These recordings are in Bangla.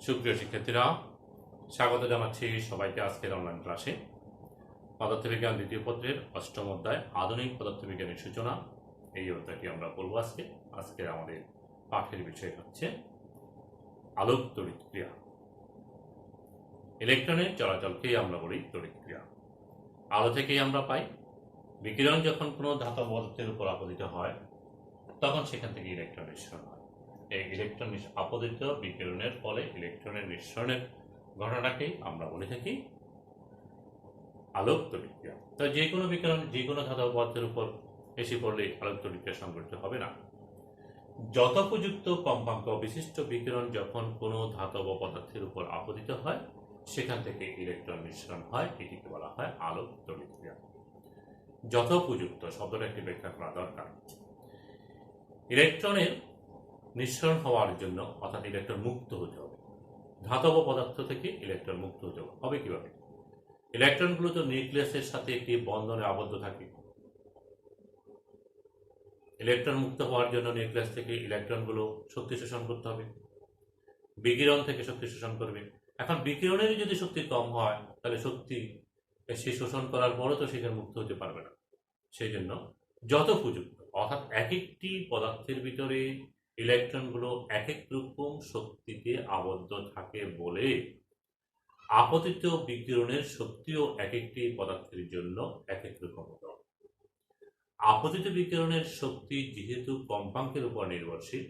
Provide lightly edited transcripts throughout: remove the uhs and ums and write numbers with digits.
সুপ্রিয় শিক্ষার্থীরা, স্বাগত জানাচ্ছি সবাইকে আজকের অনলাইন ক্লাসে। পদার্থবিজ্ঞান দ্বিতীয় পত্রের অষ্টম অধ্যায় আধুনিক পদার্থবিজ্ঞানের সূচনা, এই অধ্যায়টি আমরা পড়ব আজকে। আজকের আমাদের পাঠের বিষয় হচ্ছে আলোক তড়িৎ ক্রিয়া। ইলেকট্রনের চলাচলকেই আমরা বলি তড়িৎ ক্রিয়া। আলো থেকেই আমরা পাই। বিকিরণ যখন কোনো ধাতব পদার্থের উপর আপতিত হয় তখন সেখান থেকে ইলেকট্রন নিঃসরণ হয়। এই ইলেকট্রন আপতিত বিকিরণের ফলে ইলেকট্রনের নিঃসরণের ঘটনাটাকেই আমরা বলে থাকি আলোক তড়িৎ ক্রিয়া। তো যে কোনো বিকিরণ যে কোনো ধাতব পদার্থের উপর এসে পড়লে আলোক তড়িৎ ক্রিয়া সংঘটিত হবে না। যথোপযুক্ত কম্পাঙ্ক বিশিষ্ট বিকিরণ যখন কোনো ধাতব পদার্থের উপর আপতিত হয় সেখান থেকে ইলেকট্রন নিঃসরণ হয়, এটিকে বলা হয় আলোক তড়িৎ ক্রিয়া। যথোপযুক্ত শব্দটা একটি ব্যাখ্যা করা দরকার। ইলেকট্রনের নিঃসরণ হওয়ার জন্য, অর্থাৎ ইলেকট্রন মুক্ত হতে হবে, ধাতব পদার্থ থেকে ইলেকট্রন মুক্ত হতে হবে কিভাবে? ইলেকট্রনগুলো তো নিউক্লিয়াসের সাথে একটি বন্ধনে আবদ্ধ থাকে। ইলেকট্রন মুক্ত হওয়ার জন্য নিউক্লিয়াস থেকে ইলেকট্রনগুলো শক্তি শোষণ করতে হবে, বিকিরণ থেকে শক্তি শোষণ করবে। এখন বিকিরণের যদি শক্তি কম হয় তাহলে শক্তি সে শোষণ করার পরও তো সেখানে মুক্ত হতে পারবে না। সেই জন্য যথোপযুক্ত, অর্থাৎ এক একটি পদার্থের ভিতরে ইলেকট্রনগুলো এক এক রকম শক্তিতে আবদ্ধ থাকে বলে আপতিত বিকিরণের শক্তিও এক একটি পদার্থের জন্য এক এক রকম হতে হবে। আপতিত বিকিরণের শক্তি যেহেতু কম্পাঙ্কের উপর নির্ভরশীল,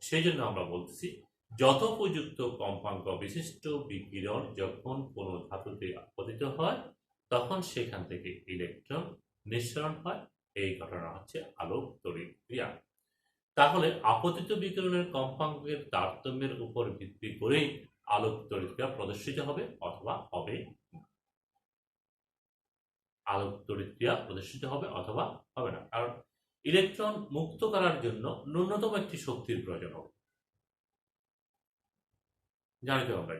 সেই জন্য আমরা বলতেছি যথোপযুক্ত কম্পাঙ্ক বিশিষ্ট বিকিরণ যখন কোনো ধাতুতে আপতিত হয় তখন সেখান থেকে ইলেকট্রন নিঃসরণ হয়। এই ঘটনা হচ্ছে আলোক তড়িৎ ক্রিয়া। তাহলে আপতিত বিকিরণের কম্পাঙ্কের তারতম্যের উপর ভিত্তি করেই আলোক তড়িৎ ক্রিয়া প্রদর্শিত হবে অথবা হবে না। আলোক তড়িৎ ক্রিয়া প্রদর্শিত হবে অথবা হবে না, কারণ ইলেকট্রন মুক্ত করার জন্য ন্যূনতম একটি শক্তির প্রয়োজন হবে। জানি তো আমরা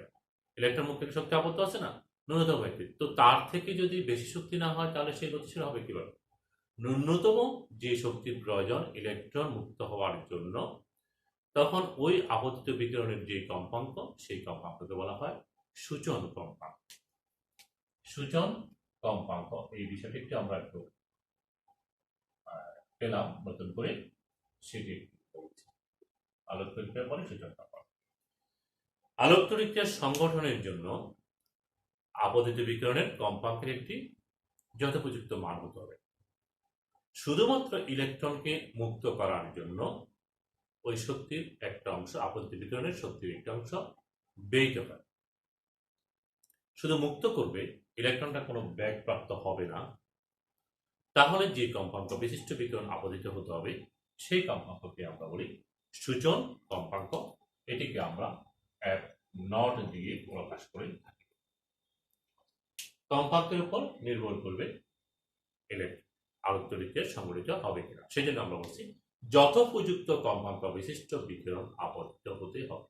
ইলেকট্রন মুক্ত শক্তি আবদ্ধ আছে না, ন্যূনতম একটি, তো তার থেকে যদি বেশি শক্তি না হয় তাহলে সে গতিশীল হবে কিভাবে? ন্যূনতম যে শক্তির প্রয়োজন ইলেকট্রন মুক্ত হওয়ার জন্য, তখন ওই আপতিত বিকিরণের যে কম্পাঙ্ক সেই কম্পাঙ্ককে বলা হয় সূচন কম্পাঙ্ক। সূচন কম্পাঙ্ক এই বিষয়টি একটু আমরা একটু পেলাম নতুন করে, সেটি আলোক তড়িৎ ক্রিয়ার পরে সূচন কম্পাঙ্ক। আলোক তড়িৎ ক্রিয়ার সংগঠনের জন্য আপতিত বিকিরণের কম্পাঙ্কের একটি যথোপযুক্ত মান হতে হবে। শুধুমাত্র ইলেকট্রনকে মুক্ত করার জন্য ওই শক্তির একটা অংশ, আপতিত বিকিরণের শক্তির একটা অংশ ব্যয়িত হয়। শুধু মুক্ত করবে, ইলেকট্রনটা কোনো ব্যাগপ্রাপ্ত হবে না। তাহলে যে কম্পাঙ্ক বিশিষ্ট বিকিরণ আপতিত হতে হবে সেই কম্পাঙ্ককে আমরা বলি সূচন কম্পাঙ্ক। এটিকে আমরা এক নট দিয়ে প্রকাশ করে থাকি। কম্পাঙ্কের উপর নির্ভর করবে আলোক তড়িৎ ক্রিয়া সংঘটিত হবে কিনা। সেই জন্য আমরা বলছি যথোপযুক্ত কম্পাঙ্ক বিশিষ্ট বিকিরণ আপতিত হতে হবে।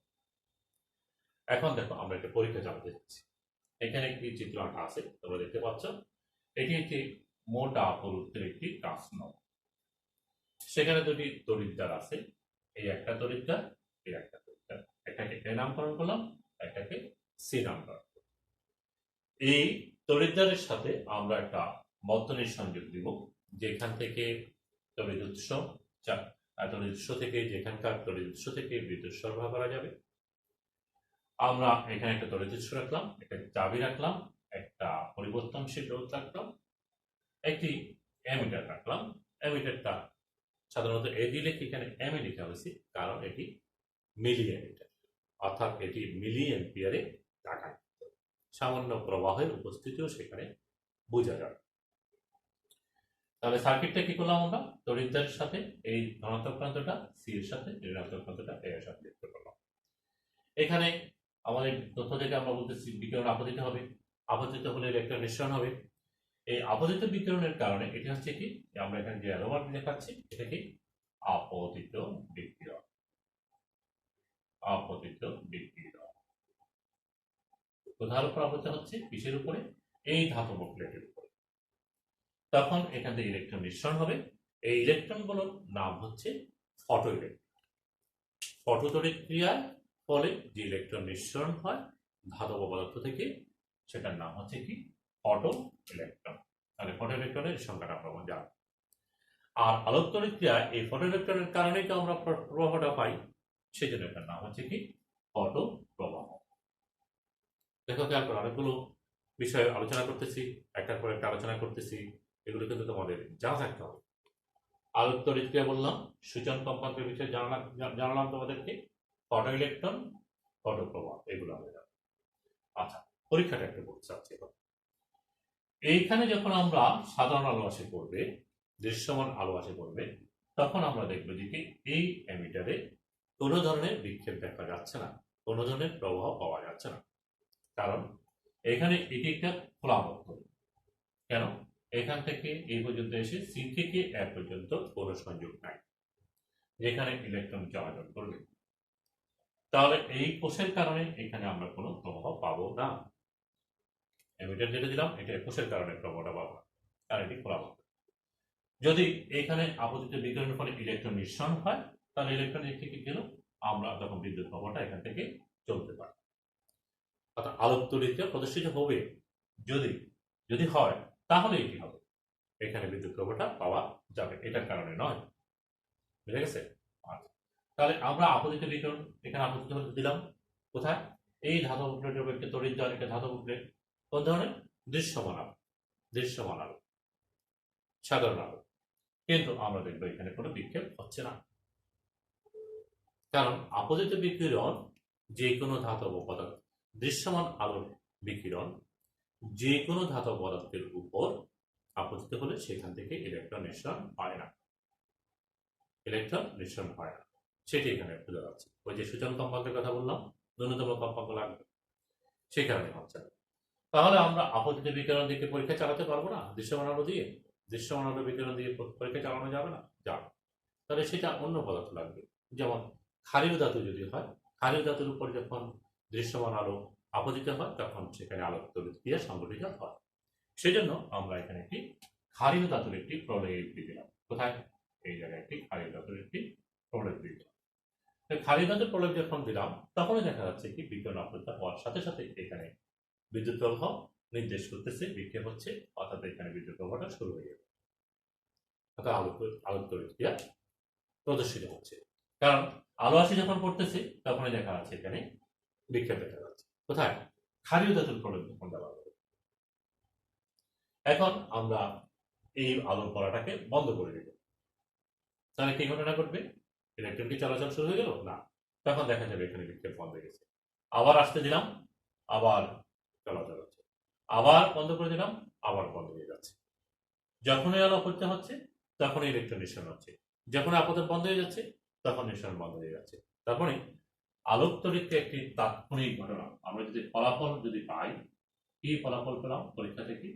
এখন দেখো, আমরা একটা পরীক্ষা চালাতে যাচ্ছি। এখানে একটি চিত্র আঁকা আছে, তোমরা দেখতে পাচ্ছ। এটি একটি মোটা পুরুত্বের একটি কাঁচনল। সেখানে দুটি তড়িৎদ্বার আছে, এই একটা তড়িৎদ্বার, এই একটা তড়িৎদ্বার। একটাকে এ নামকরণ করলাম, একটাকে সি নামকরণ করলাম। এই তড়িৎদ্বারের সাথে আমরা একটা বর্তনীর সংযোগ দিব, যেখান থেকে তড়িৎ উৎস থেকে যেখানকার তড়িৎ উৎস থেকে বিদ্যুৎ সরবরাহ করা যাবে। আমরা এখানে একটা তড়িৎ উৎস রাখলাম, একটা চাবি রাখলাম, একটা পরিবর্তনশীল রোধ রাখলাম, একটি অ্যামিটার রাখলাম। অ্যামিটারটা সাধারণত এ দিলে এখানে এম এ লেখা হয়েছে, কারণ এটি মিলি অ্যামিটার, অর্থাৎ এটি মিলি অ্যাম্পিয়ারে টাকা। সামান্য প্রবাহের উপস্থিতিও সেখানে বোঝা যাবে। তাহলে সার্কিটটা কি করলাম আমরা? তড়িৎদ্বারের সাথে এই ধনাত্মক প্রান্তটা সি এর সাথে, ঋণাত্মক প্রান্তটা এ এর সাথে যুক্ত করলাম। এখানে আমাদের তথ্য থেকে আমরা বলতেছি বিকিরণ আপতিত হবে, আপতিত হলে ইলেকট্রন নিঃসরণ হবে। এই আপতিত বিকিরণের কারণে এটি হচ্ছে কি, আমরা এখানে যে অ্যারো মার্ক দেখাচ্ছি এটা কি আপতিত বিকিরণ। আপতিত বিকিরণ কোথার উপর আপতিত হচ্ছে? কিসের উপরে? এই ধাতব প্লেটের উপরে। তখন এখান থেকে ইলেকট্রন নিঃসরণ হবে। এই ইলেকট্রনগুলোর নাম হচ্ছে ফটো ইলেকট্রন। ফটো তড়িৎ ক্রিয়ায় ফলে যে ইলেকট্রন নিঃসরণ হয় ধাতব পদার্থ থেকে সেটার নাম হচ্ছে কি ফটো ইলেকট্রন। তাহলে ফটো ইলেকট্রনের সংখ্যাটা আমরা জানি। আর আলোকতড়িৎ ক্রিয়া এই ফটো ইলেকট্রনের কারণেই তো আমরা প্রবাহটা পাই, সেই জন্য এটার নাম হচ্ছে কি ফটো প্রবাহ। দেখো খেয়াল করো, অনেকগুলো বিষয়ে আলোচনা করতেছি, একটার পর একটা আলোচনা করতেছি, এগুলো কিন্তু তোমাদের জানা থাকতে হবে। আলোকতড়িৎ ক্রিয়া বললাম, সূচন কম্পাঙ্কের বিষয়ে জানালাম তোমাদেরকে, ফটো ইলেকট্রন, ফটো প্রবাহ, এগুলো আমরা জানি। আচ্ছা, পরীক্ষাটা একটু বলতে চাচ্ছি। এইখানে যখন আমরা সাধারণ আলো আসে পড়বে, দৃশ্যমান আলো আসে পড়বে, তখন আমরা দেখবো যে কি এই এমিটারে কোনো ধরনের বিক্ষেপ দেখা যাচ্ছে না, কোনো ধরনের প্রবাহ পাওয়া যাচ্ছে না। কারণ এখানে এটি একটা খোলা বর্তনী। কেন? এখান থেকে এই পর্যন্ত এসে সি থেকে এ পর্যন্ত কোনো সংযোগ নাই যেখানে ইলেকট্রন চলাচল করবে। তাহলে এই কোষের কারণে এখানে আমরা কোনো প্রবাহ পাবো না। এমিটার যেটা দিলাম এটা কোষের কারণে প্রবাহটা পাবো না, কারণ এটি খোলা বর্তনী। যদি এখানে আপতিত বিকিরণের ফলে ইলেকট্রন নিঃসরণ হয়, তাহলে ইলেকট্রন দিক থেকে গেল, আমরা তখন বিদ্যুৎ প্রবাহটা এখান থেকে চলতে পারে। অর্থাৎ আলোকতড়িৎ প্রদর্শিত হবে যদি যদি হয়, তাহলে এটি হবে, এখানে বিদ্যুৎ প্রবাহটা পাওয়া যাবে, এটার কারণে নয়। বুঝে গেছে? আচ্ছা, তাহলে আমরা আপতিত বিকিরণ এখানে আপতিত হতে দিলাম কোথায়? এই ধাতব প্লেটের উপর একটা তড়িৎ দ্বার, এটা ধাতব প্লেট। কোন ধরনের? দৃশ্যমান আলো, দৃশ্যমান আলো, সাধারণ আলো। কিন্তু আমরা দেখবো এখানে কোনো বিক্ষেপ হচ্ছে না, কারণ আপতিত বিকিরণ যে কোনো ধাতব পদার্থ, দৃশ্যমান আলোর বিকিরণ যে কোনো ধাতব পদার্থের উপর আপতিত হলে সেখান থেকে ইলেকট্রন নিঃসরণ হয় না, ইলেকট্রন নিঃসরণ হয় না, সেটি এখানে বোঝা যাচ্ছে। ওই যে সূচন কম্পাঙ্কের কথা বললাম, ন্যূনতম কম্পাঙ্ক লাগবে, সেই কারণে হচ্ছে না। তাহলে আমরা আপতিত বিকিরণ দিকে পরীক্ষা চালাতে পারবো না দৃশ্যমান আলো দিয়ে? দৃশ্যমান আলো বিকিরণ দিয়ে পরীক্ষা চালানো যাবে না? যাবে। তাহলে সেটা অন্য পদার্থ লাগবে। যেমন ক্ষারীয় ধাতু যদি হয়, ক্ষারীয় ধাতুর উপর যখন দৃশ্যমান আলো আপতিত হয় তখন সেখানে আলোকতড়িৎ ক্রিয়া সংঘটিত হয়। সেজন্য আমরা এখানে একটি ক্ষারীয় ধাতুর একটি প্রলেপ দিলাম। কোথায়? এই জায়গায় একটি ক্ষারীয় ধাতুর একটি প্রলেপ দিলাম। ক্ষারীয় ধাতুর প্রলেপ যখন দিলাম তখনই দেখা যাচ্ছে কি বিকিরণ আপতিত হওয়ার সাথে সাথে এখানে বিদ্যুৎ প্রবাহ নির্দেশ করতেছে বিক্ষেপ হচ্ছে, অর্থাৎ এখানে বিদ্যুৎ প্রবাহটা শুরু হয়ে যাবে, অর্থাৎ আলোকতড়িৎ ক্রিয়া প্রদর্শিত হচ্ছে। কারণ আলো আসি যখন পড়তেছে তখনই দেখা যাচ্ছে এখানে বিক্ষেপ দেখা যাচ্ছে। কোথায়? ক্ষারীয় ধাতুর প্রলেপ যখন দেওয়া হবে। এখন আমরা এই আলোর পড়াটাকে বন্ধ করে দেব, তাহলে কি ঘটনা ঘটবে? ইলেকট্রন কি চলাচল শুরু হয়ে গেল? না, তখন দেখা যাবে এখানে বিক্ষেপ বন্ধ হয়ে গেছে। আবার আসতে দিলাম, আবার চলাচল হচ্ছে, আবার বন্ধ করে দিলাম, আবার বন্ধ হয়ে যাচ্ছে। যখনই আলো আপতিত হচ্ছে তখনই ইলেকট্রন নিঃসরণ হচ্ছে, যখন আপতিত বন্ধ হয়ে যাচ্ছে তখন নিঃসরণ বন্ধ হয়ে যাচ্ছে। তারপরে আলোকতড়িৎ একটি তাৎক্ষণিক ঘটনা। আমরা যদি ফলাফল যদি পাই, কি ফলাফল পেলাম পরীক্ষা থেকে?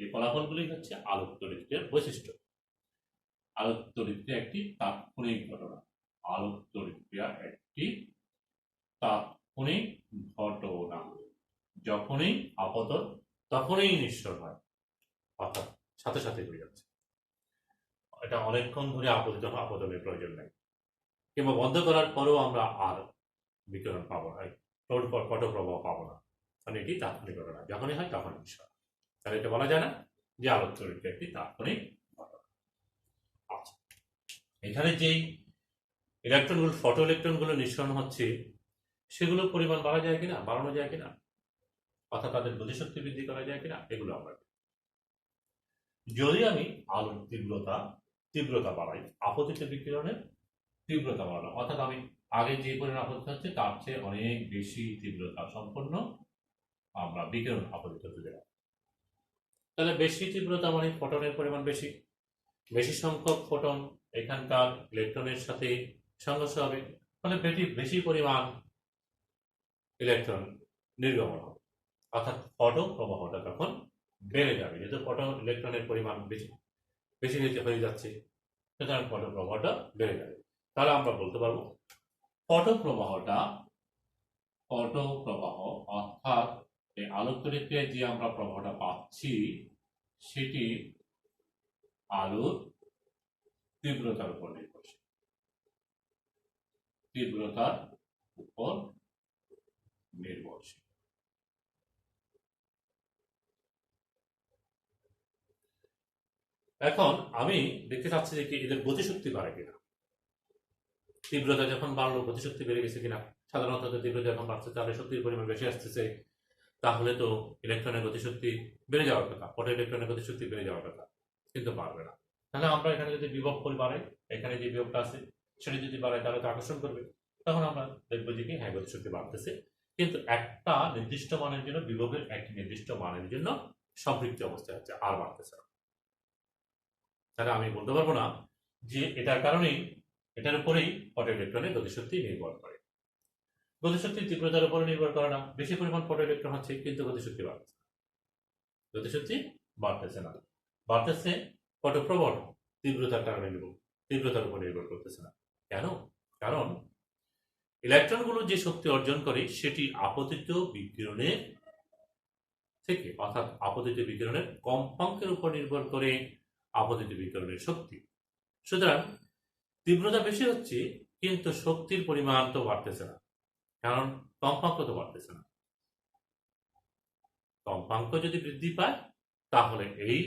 এই ফলাফলগুলি হচ্ছে আলোকতড়িৎের বৈশিষ্ট্য। আলোকতড়িৎ একটি তাৎক্ষণিক ঘটনা, আলোকতড়িৎ একটি তাৎক্ষণিক ঘটনা। যখনই আপতন তখনই নিঃসরণ হয়, অর্থাৎ সাথে সাথে হয়ে যাচ্ছে। এটা অনেকক্ষণ ধরে আপতনের প্রয়োজন নেই, কিংবা বন্ধ করার পরেও আমরা আর বিকিরণ পাবো না, ফটো প্রবাহ পাবো না, কারণ এটি তাৎক্ষণিক ঘটনা, যখনই হয় তখন নিঃসরণ। তাহলে এটা বলা যায় না যে আলোকতড়িৎ একটি তাৎক্ষণিক ঘটনা। আচ্ছা, এখানে যেই ইলেকট্রনগুলো, ফটো ইলেকট্রনগুলো নিঃসরণ হচ্ছে, সেগুলোর পরিমাণ বাড়া যায় কিনা, বাড়ানো যায় কিনা, অর্থাৎ তাদের গতিশক্তি বৃদ্ধি করা যায় কিনা, এগুলো আমরা যদি আমি আলোর তীব্রতা বাড়াই, আপতিত বিকিরণের তীব্রতা বাড়ানো, অর্থাৎ আমি আগে যে পরিমাণ আপতিত হচ্ছে তার চেয়ে অনেক বেশি তীব্রতা সম্পন্ন আমরা বিকিরণ আপতিত হতে দিলাম, তাহলে বেশি তীব্রতা মানে ফোটনের পরিমাণ বেশি, বেশি সংখ্যক ফোটন এখানকার ইলেকট্রনের সাথে সংঘর্ষ হবে, ফলে বেশি পরিমাণ ইলেকট্রন নির্গমন হবে, অর্থাৎ ফটো প্রবাহটা তখন বেড়ে যাবে, যেহেতু ফটো ইলেকট্রনের পরিমাণ বেশি বেশি হয়ে যাচ্ছে, সুতরাং ফটো প্রবাহটা বেড়ে যাবে। তাহলে আমরা বলতে পারবো ফটো প্রবাহ অর্থাৎ এই আলোকতড়িৎ যে আমরা প্রবাহটা পাচ্ছি সেটি আলোর তীব্রতার উপর নির্ভরশীল, তীব্রতার উপর নির্ভরশীল। এখন আমি দেখতে চাচ্ছি যে কি এদের গতিশক্তি বাড়ে কিনা। তীব্রতা যখন বাড়লো গতিশক্তি বেড়ে গেছে কিনা। সাধারণত তীব্রতা যখন বাড়ছে তাহলে শক্তির পরিমাণ বেশি আসতেছে, তাহলে তো ইলেকট্রনের গতিশক্তি বেড়ে যাওয়ার কথা, ফটো ইলেকট্রনের গতিশক্তি বেড়ে যাওয়ার কথা, কিন্তু বাড়বে না। তাহলে আমরা এখানে যদি বিভব পরি বাড়াই, এখানে যে বিভবটা আছে সেটা যদি বাড়াই তাহলে তো আকর্ষণ করবে, তখন আমরা দেখবো যে কি হ্যাঁ গতিশক্তি বাড়তেছে, কিন্তু একটা নির্দিষ্ট মানের জন্য বিভবের একটি নির্দিষ্ট মানের জন্য সম্পৃক্ত অবস্থায় হচ্ছে, আর বাড়তেছে না। তাহলে আমি বলতে পারবো না যে এটার কারণেই, এটার উপরেই ফটো ইলেকট্রনের গতিশক্তি নির্ভর করে। গতিশক্তি তীব্রতার উপরে নির্ভর করে না, বেশি পরিমাণ ফটো ইলেকট্রন হচ্ছে কিন্তু গতিশক্তি বাড়তেছে, গতিশক্তি বাড়তেছে না, বাড়তেছে ফটো প্রবণ তীব্রতার কারণে তীব্রতার উপর নির্ভর করতেছে না। কেন? কারণ ইলেকট্রনগুলো যে শক্তি অর্জন করে সেটি আপতিত বিকিরণের থেকে, অর্থাৎ আপতিত বিকিরণের কম্পাঙ্কের উপর নির্ভর করে আপতিত বিকিরণের শক্তি। সুতরাং তীব্রতা বেশি হচ্ছে কিন্তু শক্তির পরিমাণ তো বাড়তেছে না, কারণ কম্পাঙ্ক তো বাড়তেছে না। কম্পাঙ্ক যদি বৃদ্ধি পায় তাহলে এই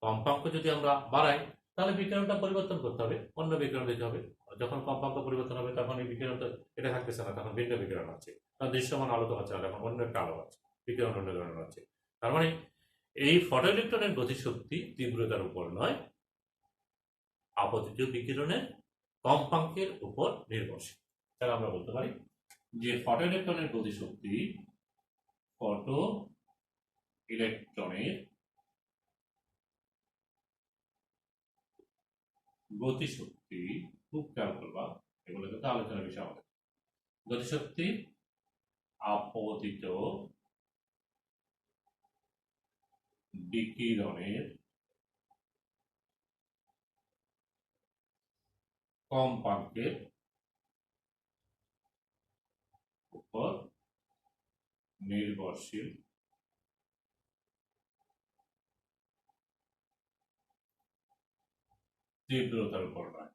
কম্পাঙ্ক যদি আমরা বাড়াই তাহলে বিকিরণটা পরিবর্তন করতে হবে, অন্য বিকিরণ দিতে হবে। যখন কম্পাঙ্ক পরিবর্তন হবে তখন এই বিকিরণ তো এটা থাকতেছে না, তখন ভিন্ন বিকিরণ হচ্ছে, তখন দৃশ্যমান আলো তো হচ্ছে না, তখন অন্য একটা আলো হচ্ছে, বিকিরণ অন্য ধরনের হচ্ছে। তার মানে এই ফটো ইলেকট্রনের গতিশক্তি তীব্রতার উপর নয়, আপতিত বিকিরণের কম্পাঙ্কের উপর নির্ভরশীল। তাহলে আমরা বলতে পারি যে ফটো ইলেকট্রনের গতিশক্তি, ফটো ইলেকট্রনের গতিশক্তি, খুব খেয়াল করবা, এগুলো কিন্তু আলোচনার বিষয় আমাদের। গতিশক্তি আপতিত বিকিরণের কম্পাঙ্কের উপর নির্ভরশীল। তীব্রতার উপর নয়,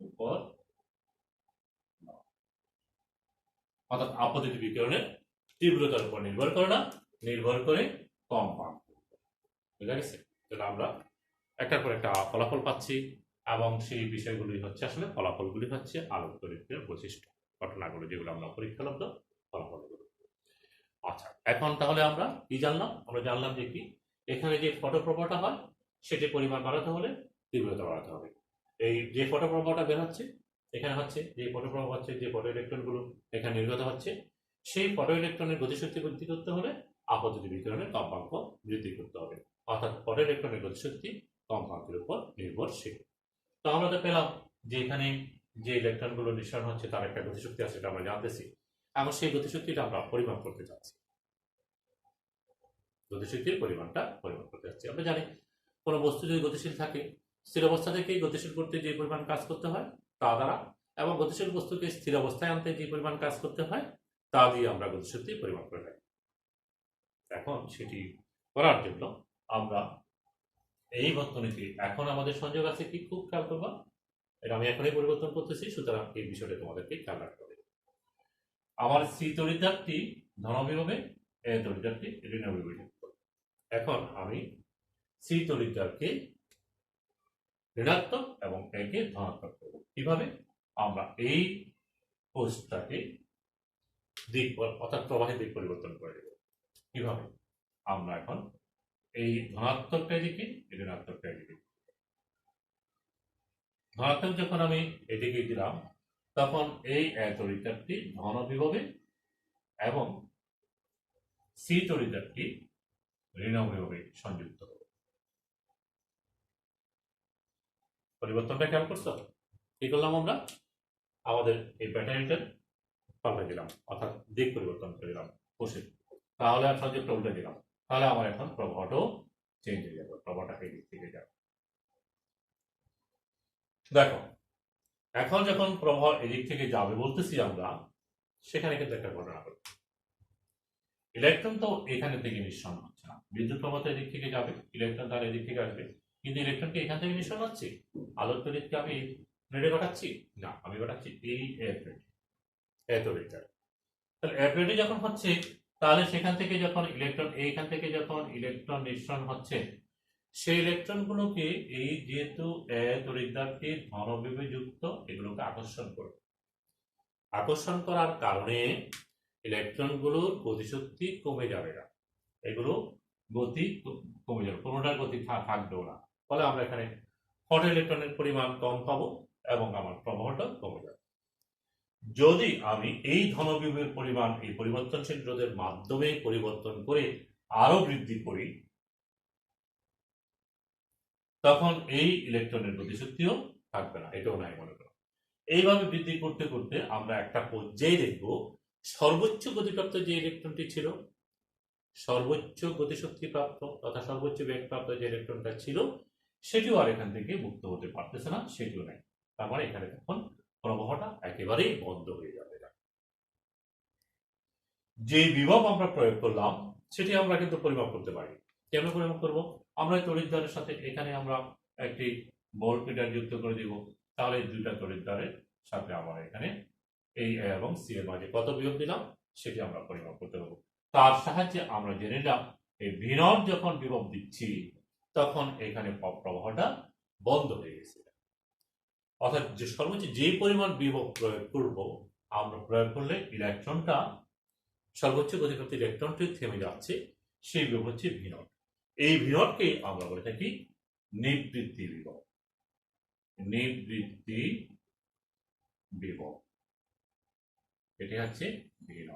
উপর অর্থাৎ আপতিত বিকিরণের তীব্রতার উপর নির্ভর করে না, নির্ভর করে কম্পাঙ্ক। বুঝা গেছে? তাহলে আমরা একটার পর একটা ফলাফল পাচ্ছি এবং সেই বিষয়গুলি হচ্ছে আসলে ফলাফলগুলি হচ্ছে আলোক তড়িৎের বৈশিষ্ট্য, ঘটনাগুলো যেগুলো আমরা পরীক্ষালব্ধ ফলাফলগুলো। আচ্ছা, এখন তাহলে আমরা কি জানলাম? আমরা জানলাম যে কি এখানে যে ফটো প্রবাহটা হয় সেটি পরিমাণ বাড়াতে হলে তীব্রতা বাড়াতে হবে। এই যে ফটো প্রবাহটা বের হচ্ছে এখানে হচ্ছে, যে ফটো প্রবাহ হচ্ছে, যে ফটো ইলেকট্রনগুলো এখানে নির্গত হচ্ছে, সেই ফটো ইলেকট্রনের গতিশক্তি বৃদ্ধি করতে হলে আপতিত বিকিরণের কম্পাঙ্ক বৃদ্ধি করতে হবে, অর্থাৎ ফটো ইলেকট্রনের গতিশক্তি কম্পাঙ্কের উপর নির্ভরশীল। তো আমরা তো পেলাম যে এখানে যে ইলেকট্রনগুলো নিঃসরণ হচ্ছে তার একটা গতিশক্তি আছে, সেটা আমরা জানতেছি, এবং সেই গতিশক্তিটা আমরা পরিমাপ করতে চাচ্ছি, গতিশক্তির পরিমাণটা পরিমাপ করতে চাচ্ছি। আমরা জানি কোনো বস্তু যদি গতিশীল থাকে, স্থির অবস্থা থেকে গতিশীল করতে যে পরিমাণ কাজ করতে হয় তা দ্বারা, এবং গতিশীল বস্তুকে স্থির অবস্থায় আনতে যে পরিমাণ কাজ করতে হয় তা দিয়ে আমরা গতিশক্তি পরিমাপ করে থাকি। এখন সেটি করার জন্য আমরা এই বর্তনীতে এখন আমাদের সংযোগ আছে কি, খুব খেয়াল করবা, এটা আমি এখনই পরিবর্তন করতেছি, সুতরাং এই বিষয়টা তোমাদেরকে খেয়াল রাখতে হবে। আমার সি তড়িৎদ্বারটি ধনাভিভাবে, এ তড়িৎদ্বারটি ঋণাভিভাবে। এখন আমি সি তড়িৎদ্বারকে ঋণাত্মক এবং একে ধনাত্মক করব। কিভাবে? আমরা এই কোষটাকে দিক অর্থাৎ প্রবাহের দিক পরিবর্তন করে দেব। কিভাবে? আমরা এখন এই ধনাত্মকটা এদিকে, ঋণাত্মকটা এদিকে। ধনাত্মক যখন আমি এদিকে দিলাম তখন এই তড়িৎদ্বারটি ধন বিভবে এবং সি তড়িৎদ্বারটি ঋণ বিভবে সংযুক্ত হবে। পরিবর্তনটা খেয়াল করছো? কি করলাম আমরা? আমাদের এই ব্যাটারিটা পাল্টে দিলাম, অর্থাৎ দিক পরিবর্তন করে দিলাম বসে, তাহলে আর সংযোগটা উল্টে দিলাম, তাহলে আমার এখন প্রবাহটাও চেঞ্জ হয়ে যাবে, প্রবাহটা এই দিক থেকে যাবে। দেখো এখন যখন প্রবাহ এদিক থেকে যাবে বলতেছি আমরা, সেখানে কিন্তু একটা ঘটনা ঘটবে। ইলেকট্রন তো এখানে থেকে নিঃসরণ হচ্ছে না, বিদ্যুৎ প্রবাহ এদিক থেকে যাবে, ইলেকট্রন তার এদিক থেকে আসবে, কিন্তু ইলেকট্রনকে এখান থেকে নিঃসরণ হচ্ছে। আলোক তড়িৎকে আমি প্লেটে ঘটাচ্ছি না, আমি ঘটাচ্ছি এই প্লেটে। তড়িৎদ্বার। তাহলে তড়িৎ যখন হচ্ছে, তাহলে সেখান থেকে যখন ইলেকট্রন, এইখান থেকে যখন ইলেকট্রন নিঃসরণ হচ্ছে, সেই ইলেকট্রনগুলোকে এই যেহেতু তড়িৎদ্বারটি ধনবিভবে যুক্ত, এগুলোকে আকর্ষণ করবে। আকর্ষণ করার কারণে ইলেকট্রনগুলোর গতিশক্তি কমে যাবে না, এগুলো গতি কমে যাবে, কোনোটার গতি থাকবেও না। ফলে আমরা এখানে ফটো ইলেকট্রনের পরিমাণ কম পাবো এবং আমার প্রবাহটা কমে যাবে। যদি আমি এই ধনবিভবের পরিমাণ এই পরিবর্তনশীল রোধের মাধ্যমে পরিবর্তন করে আরো বৃদ্ধি করি, তখন এই ইলেকট্রনের গতিশক্তিও থাকবে না, এটাও নাই মনে করো। এইভাবে বৃদ্ধি করতে করতে আমরা একটা পর্যায়ে দেখব সর্বোচ্চ গতিপ্রাপ্ত যে ইলেকট্রনটি ছিল, সর্বোচ্চ গতিশক্তি প্রাপ্ত তথা সর্বোচ্চ বেগ প্রাপ্ত যে ইলেকট্রনটা ছিল, সেটিও আর এখান থেকে মুক্ত হতে পারতেছে না, সেটিও নাই। তার মানে এখানে তখন প্রবাহটা একেবারেই বন্ধ হয়ে যাবে। যে বিভব আমরা প্রয়োগ করলাম সেটি আমরা কিন্তু পরিমাপ করতে পারি। কেন পরিমাপ করব? আমরা তড়িৎদ্বারের সাথে এখানে আমরা একটি ভোল্টমিটার যুক্ত করে দিব, তাহলে এই দুইটা তড়িৎদ্বারের সাথে আমরা এখানে এই এবং সি এর মাঝে কত বিভব দিলাম সেটি আমরা পরিমাপ করতে পারবো। তার সাহায্যে আমরা জেনে নিলাম এই V0 যখন বিভব দিচ্ছি তখন এখানে প্রবাহটা বন্ধ হয়ে গেছে। অর্থাৎ যে সর্বোচ্চ যে পরিমাণ বিভব প্রয়োগ করব, আমরা প্রয়োগ করলে ইলেকট্রনটা সর্বোচ্চ গতিপ্রাপ্ত ইলেকট্রনটি থেমে যাচ্ছে, সেই বিভব হচ্ছে V0। এই V0কে আমরা বলে থাকি নিবৃত্তি বিভব। নিবৃত্তি বিভব, এটি হচ্ছে V0।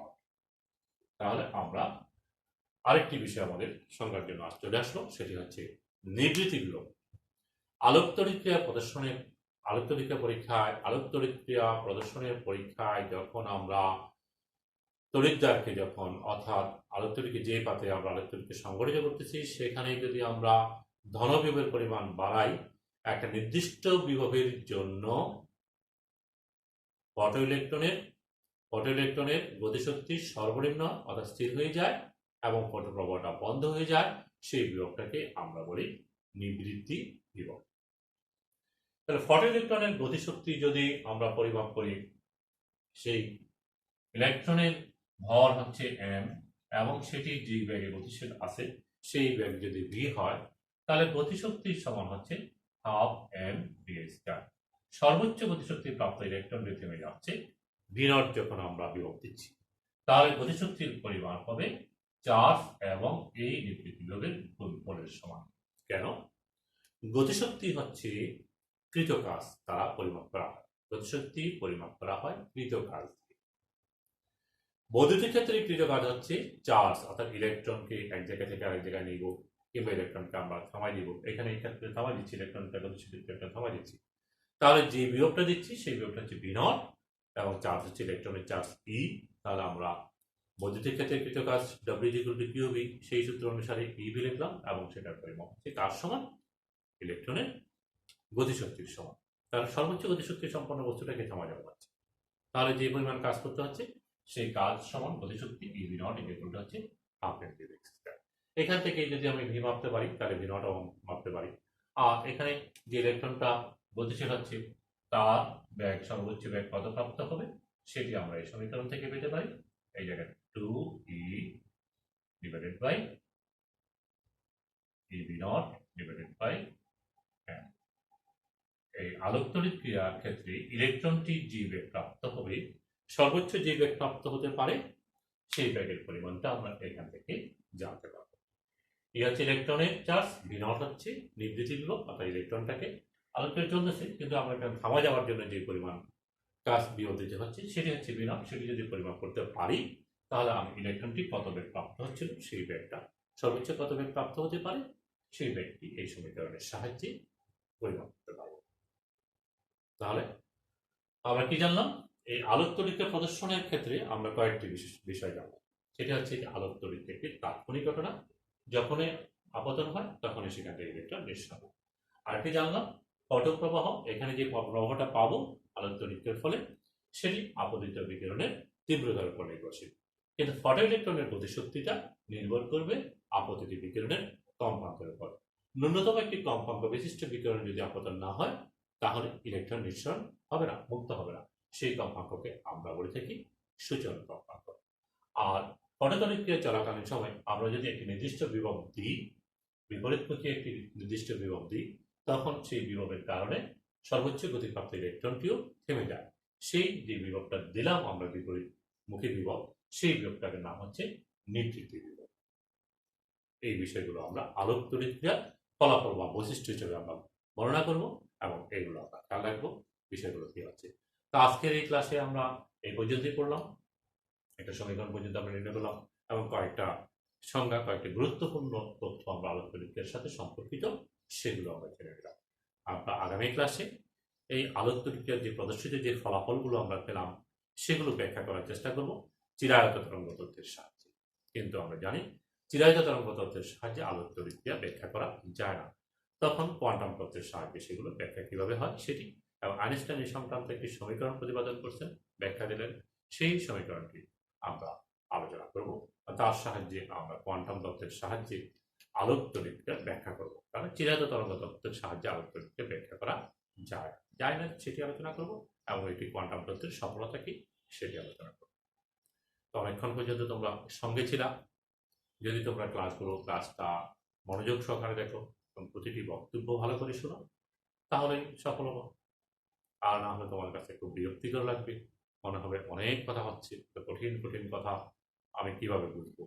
তাহলে আমরা আরেকটি বিষয় আমাদের সংজ্ঞার জন্য চলে আসলো, সেটি হচ্ছে নিবৃত্তি বিভব। আলোক তড়িৎ ক্রিয়া প্রদর্শনের আলোক তড়িৎ ক্রিয়া পরীক্ষায় আলোক তড়িৎ ক্রিয়া প্রদর্শনের পরীক্ষায় যখন আমরা তড়িৎদ্বারকে যখন অর্থাৎ আলোক তড়িৎকে যে পাতে আমরা আলোক তড়িৎকে সংগঠিত করতেছি, সেখানে যদি আমরা ধনবিভবের পরিমাণ বাড়াই, একটা নির্দিষ্ট বিভবের জন্য ফটো ইলেকট্রনের গতিশক্তি সর্বনিম্ন অর্থাৎ স্থির হয়ে যায় এবং ফটো প্রবাহটা বন্ধ হয়ে যায়, সেই বিভবটাকে আমরা বলি নিবৃত্তি বিভব। তাহলে ফটো ইলেকট্রনের গতিশক্তি যদি আমরা পরিমাপ করি, সেই ইলেকট্রনের ভর হচ্ছে m এবং সেটি যে বেগে গতিশীল আছে সেই বেগ যদি v হয়, তাহলে গতিশক্তির সমান হচ্ছে হাফ m v²। সর্বোচ্চ গতিশক্তি প্রাপ্ত ইলেকট্রনটি থেমে যাচ্ছে V0 যখন আমরা বিভব দিচ্ছি, তাহলে গতিশক্তির পরিমাণ হবে চার্জ এবং এই নিবৃত্তি বিভবের গুণফলের সমান। কেন? গতিশক্তি হচ্ছে কৃত কাজ দ্বারা পরিমাপ করা হয়, গতিশক্তি পরিমাপ করা হয় কৃত কাজ। বৈদ্যুতিক ক্ষেত্রে কৃত কাজ হচ্ছে চার্জ, অর্থাৎ ইলেকট্রনকে এক জায়গা থেকে আরেক জায়গায় নিব কিংবা ইলেকট্রনকে আমরা থামাই দিব। এখানে এই ক্ষেত্রে থামাই দিচ্ছি, ইলেকট্রনটা গতিশীল থামাই দিচ্ছি, তাহলে যে বিভবটা দিচ্ছি সেই বিভবটা হচ্ছে V0 এবং চার্জ হচ্ছে ইলেকট্রনের চার্জ E। তাহলে আমরা বৈদ্যুতিক ক্ষেত্রে কৃত কাজ W=QV, সেই সূত্র অনুসারে EV লিখলাম এবং সেটার পরিমাপ হচ্ছে কার সমান? ইলেকট্রনের গতিশক্তির সমান। তাহলে সর্বোচ্চ গতিশক্তি সম্পন্ন বস্তুটাকে থামা যাওয়া হচ্ছে, তাহলে যে পরিমাণ কাজ করতে হচ্ছে সেই কাজ সমান গতিশক্তি EV0 হচ্ছে হাফ m v²। এখান থেকে যদি আমি V মাপতে পারি তাহলে V0 মাপতে পারি। আর এখানে যে ইলেকট্রনটা গতিশীল হচ্ছে তার বেগ, সর্বোচ্চ বেগ কত প্রাপ্ত হবে সেটি আমরা এই সমীকরণ থেকে পেতে পারি। এই জায়গায় 2e / EV0 / m। এই আলোক তড়িৎ ক্রিয়ার ক্ষেত্রে ইলেকট্রনটি যে বেগ প্রাপ্ত হবে, সর্বোচ্চ যে বেগ প্রাপ্ত হতে পারে সেই বেগের পরিমাণটা আমরা এখান থেকে জানতে পারবো। এই হচ্ছে ইলেকট্রনের চার্জ, V0 হচ্ছে নিবৃত্তি বিভব, অর্থাৎ ইলেকট্রনটাকে আলোক তড়িৎ চলতেছে কিন্তু আমরা এখানে থামা যাওয়ার জন্য যে পরিমাণ কাজ বিভব দিতে হচ্ছে সেটি হচ্ছে V0। সেটি যদি পরিমাপ করতে পারি তাহলে আমি ইলেকট্রনটি কত বেগ প্রাপ্ত হচ্ছিল সেই বেগটা, সর্বোচ্চ কত বেগ প্রাপ্ত হতে পারে সেই বেগটি এই সমীকরণের সাহায্যে পরিমাপ করতে পারবো। তাহলে আমরা কি জানলাম? এই আলোক তড়িৎ প্রদর্শনের ক্ষেত্রে আমরা কয়েকটি বিষয় জানলাম। সেটা হচ্ছে যে আলোক তড়িৎ একটি তাৎক্ষণিক ঘটনা, যখনই আপতন হয় তখনই সেখান থেকে ইলেকট্রন নিঃসরণ হয়। আরেকটি জানলাম ফটো প্রবাহ, এখানে যে প্রবাহটা পাবো আলোক তড়িৎের ফলে সেটি আপতিত বিকিরণের তীব্রতার উপর নির্ভরশীল, কিন্তু ফটো ইলেকট্রনের গতিশক্তিটা নির্ভর করবে আপতিত বিকিরণের কম্পাঙ্কের উপর। ন্যূনতম একটি কম্পাঙ্ক বিশিষ্ট বিকিরণ যদি আপতন না হয় তাহলে ইলেকট্রন নিঃসরণ হবে না, মুক্ত হবে না। সেই কম্পাঙ্ককে আমরা বলে থাকি সূচনা কম্পাঙ্ক। আর পটাতনিক ক্রিয়া চলাকালীন সময় আমরা যদি একটি নির্দিষ্ট বিভব দিই, বিপরীতমুখী একটি নির্দিষ্ট বিভব দিই, তখন সেই বিভবের কারণে সর্বোচ্চ গতিপ্রাপ্ত ইলেকট্রনটিও থেমে যায়। সেই যে বিভবটা দিলাম আমরা বিপরীতমুখী বিভব, সেই বিভবটার নাম হচ্ছে নিবৃত্তি বিভব। এই বিষয়গুলো আমরা আলোক তড়িৎ ক্রিয়ার ফলাফল বা বৈশিষ্ট্য হিসেবে আমরা বর্ণনা করব এবং এগুলো আমরা খেয়াল রাখবো বিষয়গুলো কি হচ্ছে। তো আজকের এই ক্লাসে আমরা এই পর্যন্তই পড়লাম, একটা সমীকরণ পর্যন্ত আমরা নির্ণয় করলাম এবং কয়েকটা সংজ্ঞা, কয়েকটি গুরুত্বপূর্ণ তথ্য আমরা আলোক তড়িৎ ক্রিয়ার সাথে সম্পর্কিত, সেগুলো আমরা জেনে নিলাম। আমরা আগামী ক্লাসে এই আলোক তড়িৎ ক্রিয়ার যে প্রদর্শিত যে ফলাফলগুলো আমরা পেলাম, সেগুলো ব্যাখ্যা করার চেষ্টা করব চিরায়ত তরঙ্গ তত্ত্বের সাহায্যে। কিন্তু আমরা জানি চিরায়ত তরঙ্গ তত্ত্বের সাহায্যে আলোক তড়িৎ ক্রিয়া ব্যাখ্যা করা যায় না। তখন কোয়ান্টাম তত্ত্বের সাহায্যে সেগুলো ব্যাখ্যা কিভাবে হয় সেটি, এবং আইনস্টাইন এই সংক্রান্ত একটি সমীকরণ প্রতিপাদন করছেন, ব্যাখ্যা দিলেন, সেই সমীকরণটি আমরা আলোচনা করব। তার সাহায্যে আমরা কোয়ান্টাম তত্ত্বের সাহায্যে আলোক তড়িৎ ক্রিয়া ব্যাখ্যা করব। কারণ চিরায়ত তরঙ্গ তত্ত্বের সাহায্যে আলোক তড়িৎ ক্রিয়া ব্যাখ্যা করা যায় না সেটি আলোচনা করব, এবং এটি কোয়ান্টাম তত্ত্বের সফলতা কি সেটি আলোচনা করব। তো অনেকক্ষণ পর্যন্ত তোমরা সঙ্গে ছিলা। যদি তোমরা ক্লাসটা মনোযোগ সহকারে দেখো এবং প্রতিটি বক্তব্য ভালো করে শোনো, তাহলেই সফল হবো। আর না হলে তোমার কাছে খুব বিরক্তিকর লাগবে, মনে হবে অনেক কথা হচ্ছে, তো কঠিন কঠিন কথা আমি কিভাবে বুঝবো।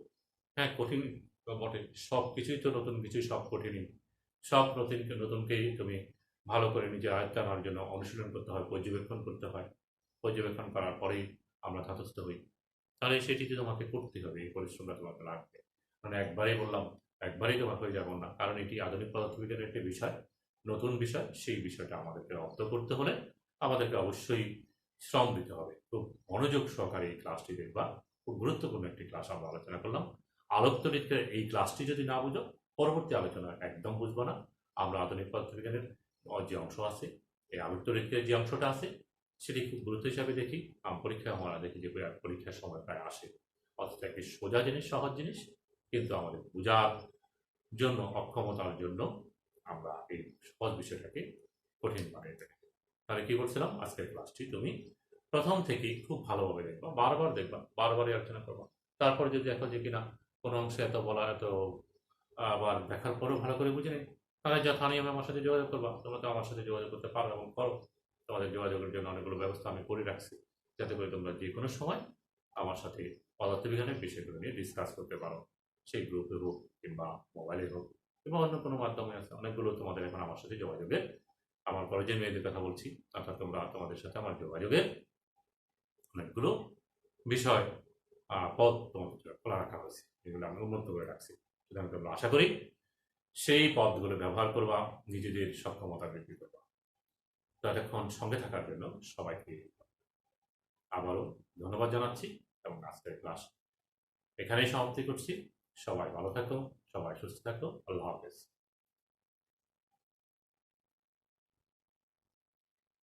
হ্যাঁ, কঠিন তো বটে, সব কিছুই তো নতুন, কিছুই সব কঠিনই। সব নতুনকেই তুমি ভালো করে নিজের আয়ত্তে আনার জন্য অনুশীলন করতে হয়, পর্যবেক্ষণ করতে হয়। পর্যবেক্ষণ করার পরেই আমরা ধাতস্থ হই। তাহলে সেটিতে তোমাকে করতে হবে, এই পরিশ্রমটা তোমাকে লাগবে। মানে একবারেই বললাম, একবারেই তোমার হয়ে যাবো না, কারণ এটি আধুনিক পদার্থবিজ্ঞানের একটি বিষয়, নতুন বিষয়। সেই বিষয়টা আমাদেরকে রপ্ত করতে হলে আমাদেরকে অবশ্যই শ্রম দিতে হবে। খুব মনোযোগ সহকারে এই ক্লাসটি দেখবা, খুব গুরুত্বপূর্ণ একটি ক্লাস আমরা আলোচনা করলাম। আলোক তড়িৎের এই ক্লাসটি যদি না বুঝো, পরবর্তী আলোচনা একদম বুঝবো না। আমরা আধুনিক পদার্থবিজ্ঞানের যে অংশ আছে, এই আলোক তড়িৎের যে অংশটা আছে, সেটি খুব গুরুত্ব হিসাবে দেখি। পরীক্ষায় আমরা দেখি যে পরীক্ষার সময় প্রায় আসে, অথচ একটি সোজা জিনিস, সহজ জিনিস, কিন্তু আমাদের বোঝার জন্য, অক্ষমতার জন্য আমরা এই সহজ বিষয়টাকে কঠিন বানিয়ে ফেলি। তাহলে কি করছিলাম, আজকের ক্লাসটি তুমি প্রথম থেকেই খুব ভালোভাবে দেখবা, বারবার দেখবা, বারবারই আলোচনা করবা। তারপর যদি দেখো যে কিনা কোনো অংশে এত বলা, এত আবার দেখার পরেও ভালো করে বুঝে নেই, তাহলে যথানিয়মে আমার সাথে যোগাযোগ করবা। তোমরা তো আমার সাথে যোগাযোগ করতে পারো এবং করো। তোমাদের যোগাযোগের জন্য অনেকগুলো ব্যবস্থা আমি করে রাখছি, যাতে করে তোমরা যে কোনো সময় আমার সাথে পদার্থবিজ্ঞানের বিষয়গুলো নিয়ে ডিসকাস করতে পারো। সেই গ্রুপে হোক কিংবা মোবাইলে হোক কিংবা অন্য কোনো মাধ্যমে আছে, অনেকগুলো তোমাদের এখন আমার সাথে যোগাযোগের, আমার কলেজের মেয়েদের কথা বলছি, অর্থাৎ তোমাদের সাথে আমার যোগাযোগের অনেকগুলো বিষয়, পদ তোমাদের জন্য খোলা রাখা হয়েছে, এগুলো আমি উন্নত করে রাখছি। সুতরাং তোমরা আশা করি সেই পদগুলো ব্যবহার করবা, নিজেদের সক্ষমতা বৃদ্ধি করবা। তো এতক্ষণ সঙ্গে থাকার জন্য সবাইকে আবারও ধন্যবাদ জানাচ্ছি এবং আজকের ক্লাস এখানেই সমাপ্তি করছি। সবাই ভালো থাকো, সবাই সুস্থ থাকো। আল্লাহ হাফেজ।